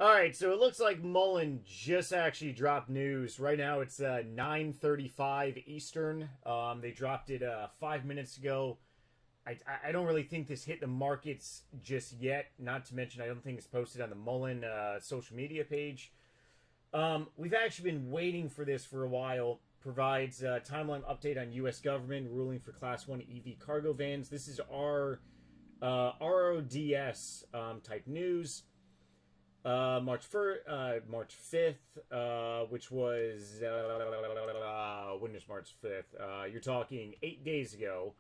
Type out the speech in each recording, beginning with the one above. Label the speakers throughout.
Speaker 1: All right, so it looks like MULN just actually dropped news. Right now it's 9:35 Eastern. They dropped it 5 minutes ago. I don't really think this hit the markets just yet. Not to mention, I don't think it's posted on the MULN social media page. We've actually been waiting for this for a while. Provides a timeline update on U.S. government ruling for Class 1 EV cargo vans. This is our RRDS type news. March 5th, which was when is March 5th? You're talking 8 days ago.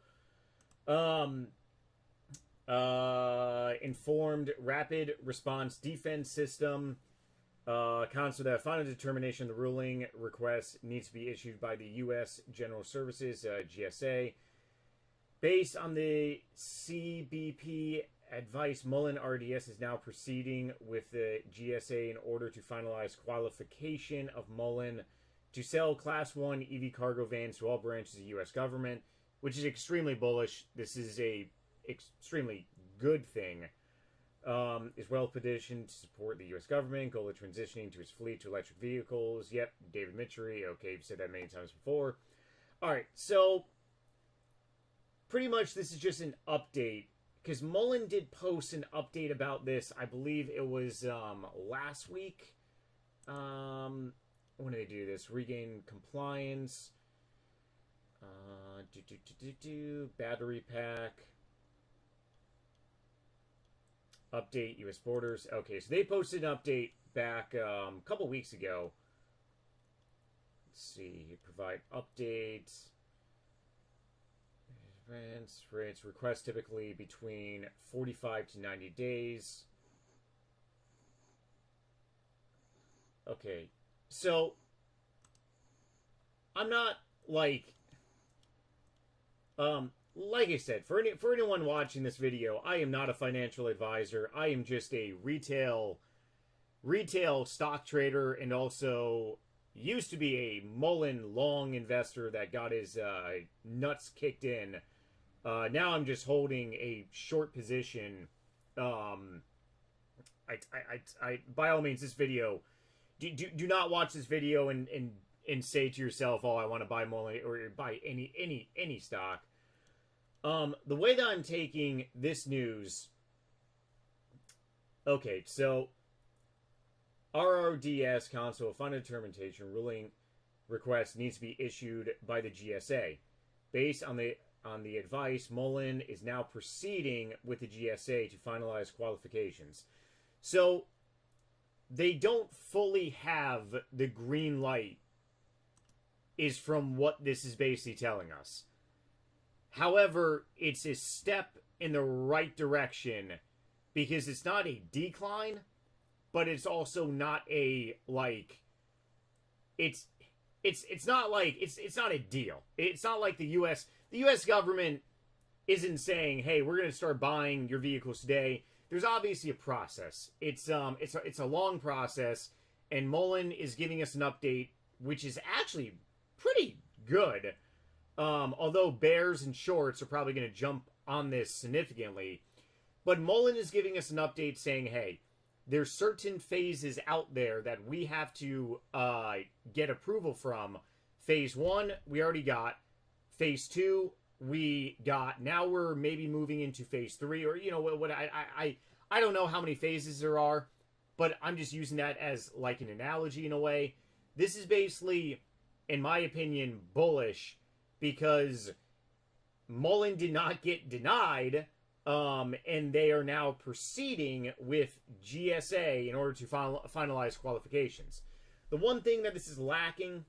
Speaker 1: Informed Rapid Response Defense System. Council that final determination of the ruling request needs to be issued by the U.S. General Services, GSA. Based on the CBP advice, MULN RRDS is now proceeding with the GSA in order to finalize qualification of MULN to sell Class 1 EV cargo vans to all branches of the U.S. government, which is extremely bullish. This is a extremely good thing. Is well positioned to support the U.S. government goal of transitioning to its fleet to electric vehicles. Yep, David Mitchery. Okay, you've said that many times before. All right, so pretty much this is just an update because MULN did post an update about this. I believe it was last week. When did they do this? Regain compliance. Battery pack. Update U.S. borders. Okay, so they posted an update back a couple weeks ago. Let's see. Provide updates. Rates request typically between 45 to 90 days. Okay, so I'm not like I said, for anyone watching this video, I am not a financial advisor. I am just a retail stock trader, and also used to be a MULN long investor that got his nuts kicked in. Now I'm just holding a short position. I by all means, this video, do not watch this video and say to yourself, oh, I want to buy MULN or buy any stock. The way that I'm taking this news, okay, so RRDS Council Final Determination ruling request needs to be issued by the GSA. Based on the advice, MULN is now proceeding with the GSA to finalize qualifications. So they don't fully have the green light, is from what this is basically telling us. However, it's a step in the right direction because it's not a decline, but it's also not a it's not like it's not a deal. It's not like the US government isn't saying, "Hey, we're going to start buying your vehicles today." There's obviously a process. It's a long process, and MULN is giving us an update which is actually pretty good. Although bears and shorts are probably going to jump on this significantly. But MULN is giving us an update saying, hey, there's certain phases out there that we have to get approval from. Phase 1, we already got. Phase 2, we got. Now we're maybe moving into phase 3. Or, you know, what I don't know how many phases there are. But I'm just using that as like an analogy in a way. This is basically, in my opinion, bullish. Because MULN did not get denied, and they are now proceeding with GSA in order to finalize qualifications. The one thing that this is lacking,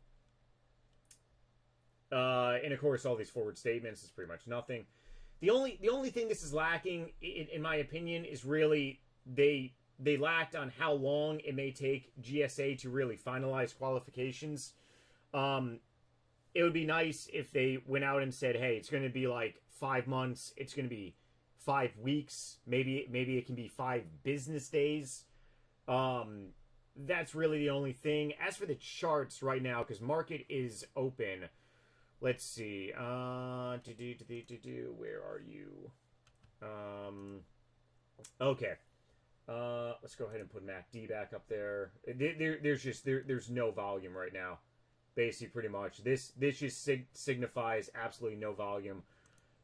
Speaker 1: and of course all these forward statements is pretty much nothing. The only thing this is lacking, in my opinion, is really they lacked on how long it may take GSA to really finalize qualifications. It would be nice if they went out and said, hey, it's going to be like 5 months. It's going to be 5 weeks. Maybe it can be 5 business days. That's really the only thing. As for the charts right now, because market is open, let's see. Where are you? Okay. Let's go ahead and put MACD back up there. There's no volume right now. Basically, pretty much. This just signifies absolutely no volume.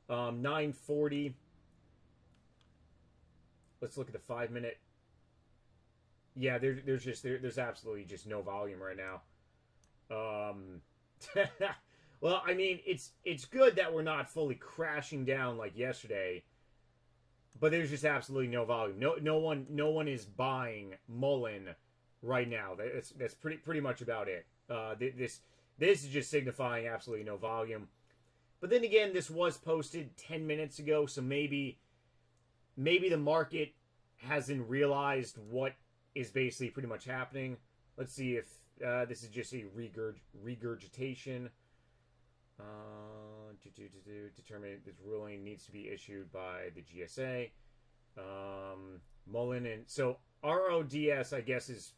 Speaker 1: 940. Let's look at the 5-minute. Yeah, there's absolutely just no volume right now. Well, I mean, it's good that we're not fully crashing down like yesterday, but there's just absolutely no volume. No one is buying MULN right now. That's pretty much about it. This is just signifying absolutely no volume. But then again, this was posted 10 minutes ago, so maybe the market hasn't realized what is basically pretty much happening. Let's see if this is just a regurgitation. Determine this ruling needs to be issued by the GSA. MULN, and so RRDS, I guess, is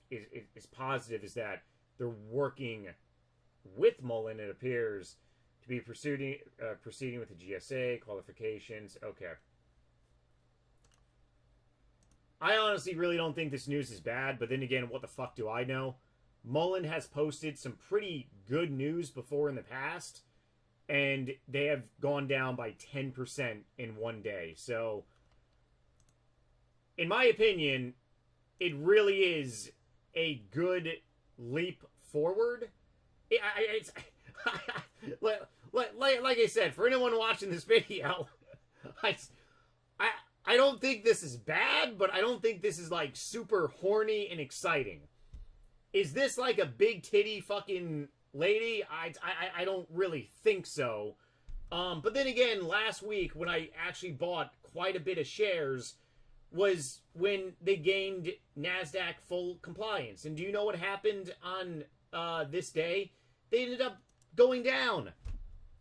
Speaker 1: positive, is that they're working with MULN. It appears to be proceeding with the GSA qualifications. Okay. I honestly really don't think this news is bad, but then again, what the fuck do I know? MULN has posted some pretty good news before in the past, and they have gone down by 10% in one day. So, in my opinion, it really is a good leap forward. Like I said, for anyone watching this video, I don't think this is bad, but I don't think this is like super horny and exciting. Is this like a big titty fucking lady? I don't really think so. But then again, last week when I actually bought quite a bit of shares was when they gained NASDAQ full compliance. And do you know what happened on this day? They ended up going down.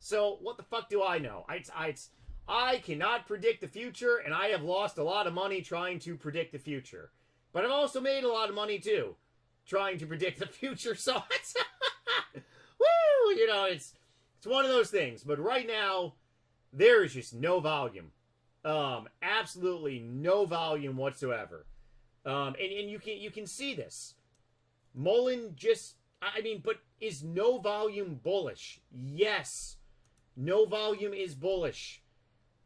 Speaker 1: So what the fuck do I know? I cannot predict the future, and I have lost a lot of money trying to predict the future. But I've also made a lot of money too, trying to predict the future. So it's woo, you know, it's one of those things. But right now, there is just no volume, absolutely no volume whatsoever. And you can see this. MULN just, I mean, but is no volume bullish? Yes, no volume is bullish.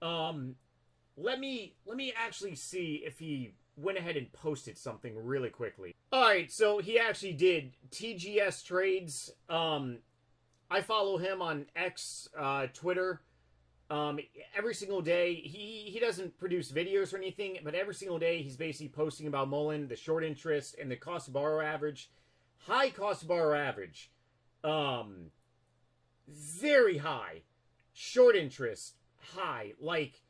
Speaker 1: Let me actually see if he went ahead and posted something really quickly. Alright, so he actually did. TGS Trades. I follow him on X, Twitter. Every single day, he doesn't produce videos or anything, but every single day he's basically posting about MULN, the short interest, and the cost to borrow average. High cost to borrow average. Very high. Short interest. High. Like,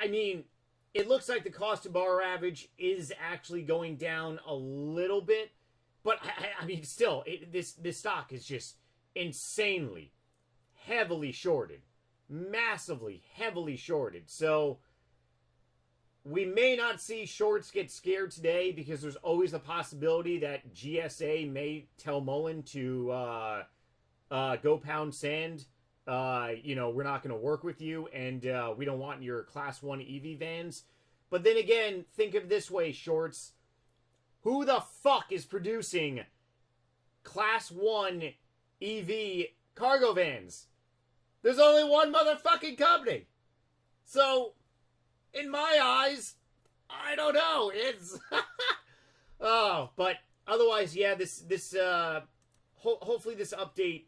Speaker 1: I mean, it looks like the cost to borrow average is actually going down a little bit, but I mean, still, this stock is just insanely heavily shorted, massively heavily shorted. So we may not see shorts get scared today because there's always the possibility that GSA may tell MULN to go pound sand. You know, we're not going to work with you, and we don't want your Class 1 EV vans. But then again, think of it this way, shorts. Who the fuck is producing Class 1 EV cargo vans? There's only one motherfucking company. So, in my eyes, I don't know. It's oh, but otherwise, yeah. Hopefully this update.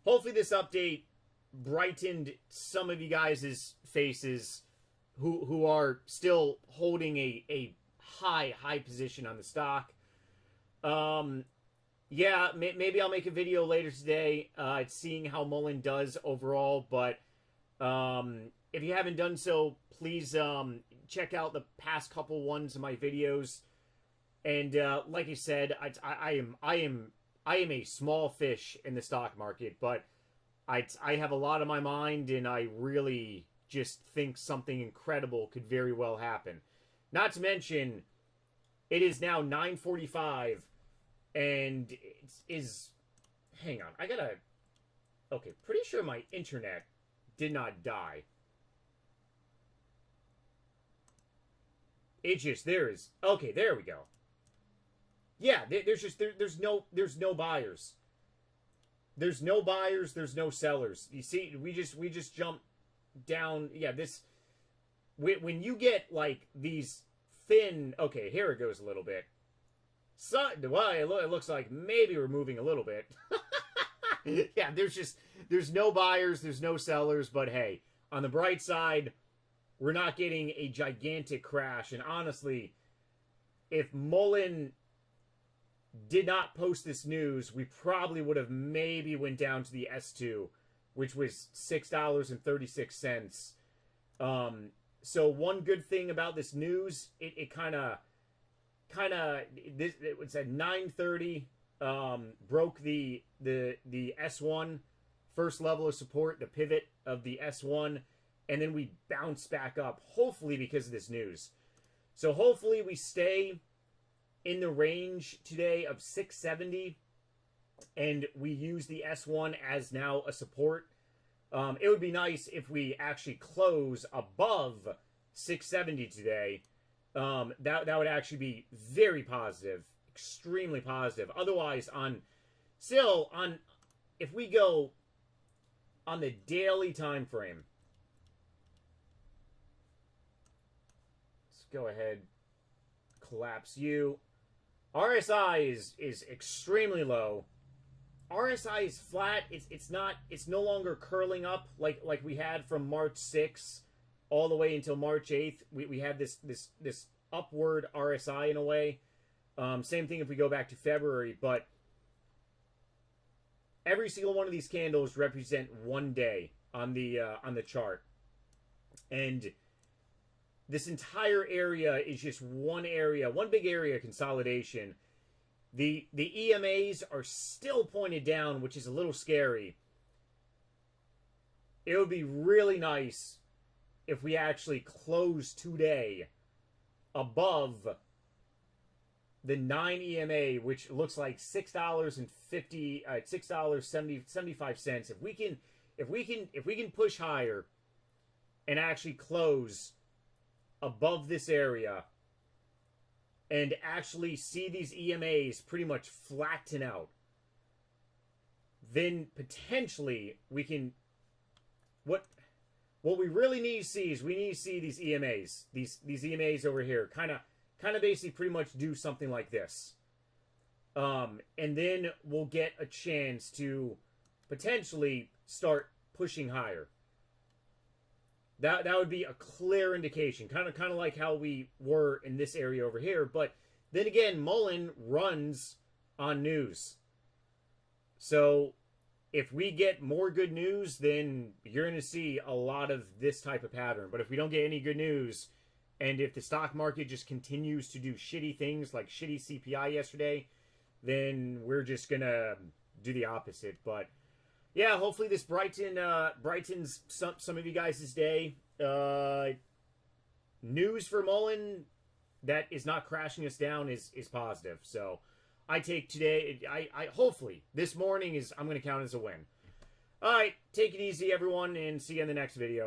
Speaker 1: Hopefully this update brightened some of you guys' faces who are still holding a high position on the stock. Yeah, maybe I'll make a video later today seeing how MULN does overall, but if you haven't done so, please check out the past couple ones of my videos. And like I said, I am a small fish in the stock market, but I have a lot on my mind, and I really just think something incredible could very well happen. Not to mention, it is now 9:45, and it is... Hang on, I gotta... Okay, pretty sure my internet did not die. It just, there is, okay, there we go. Yeah, there's no buyers. There's no buyers, there's no sellers. You see, we just jump down. Yeah, this, when you get like these thin, okay, here it goes a little bit. So, well, it looks like maybe we're moving a little bit. Yeah, there's no buyers, there's no sellers, but hey, on the bright side, we're not getting a gigantic crash. And honestly, if MULN did not post this news, we probably would have maybe went down to the S2, which was $6.36. So one good thing about this news, it kind of it was at 9:30 broke the S1 first level of support, the pivot of the S1, and then we bounced back up, hopefully because of this news. So hopefully we stay in the range today of 670, and we use the S1 as now a support. It would be nice if we actually close above 670 today. That would actually be very positive, extremely positive. Otherwise, if we go on the daily time frame, let's go ahead, collapse you. RSI is extremely low. RSI is flat. It's no longer curling up like we had from March 6th all the way until March 8th. We had this upward RSI in a way. Same thing if we go back to February, but every single one of these candles represent one day on the chart. And this entire area is just one area, one big area of consolidation. The EMAs are still pointed down, which is a little scary. It would be really nice if we actually close today above the 9 EMA, which looks like $6.75. If we can push higher and actually close above this area and actually see these EMAs pretty much flatten out, then potentially we can, what we really need to see is we need to see these EMAs, these EMAs over here, kind of basically pretty much do something like this. And then we'll get a chance to potentially start pushing higher. That would be a clear indication, kind of like how we were in this area over here. But then again, MULN runs on news. So if we get more good news, then you're going to see a lot of this type of pattern. But if we don't get any good news, and if the stock market just continues to do shitty things like shitty CPI yesterday, then we're just going to do the opposite. But yeah, hopefully this brightens some of you guys' day. News for MULN that is not crashing us down is positive. So I take today, I hopefully this morning I'm going to count as a win. All right, take it easy, everyone, and see you in the next video.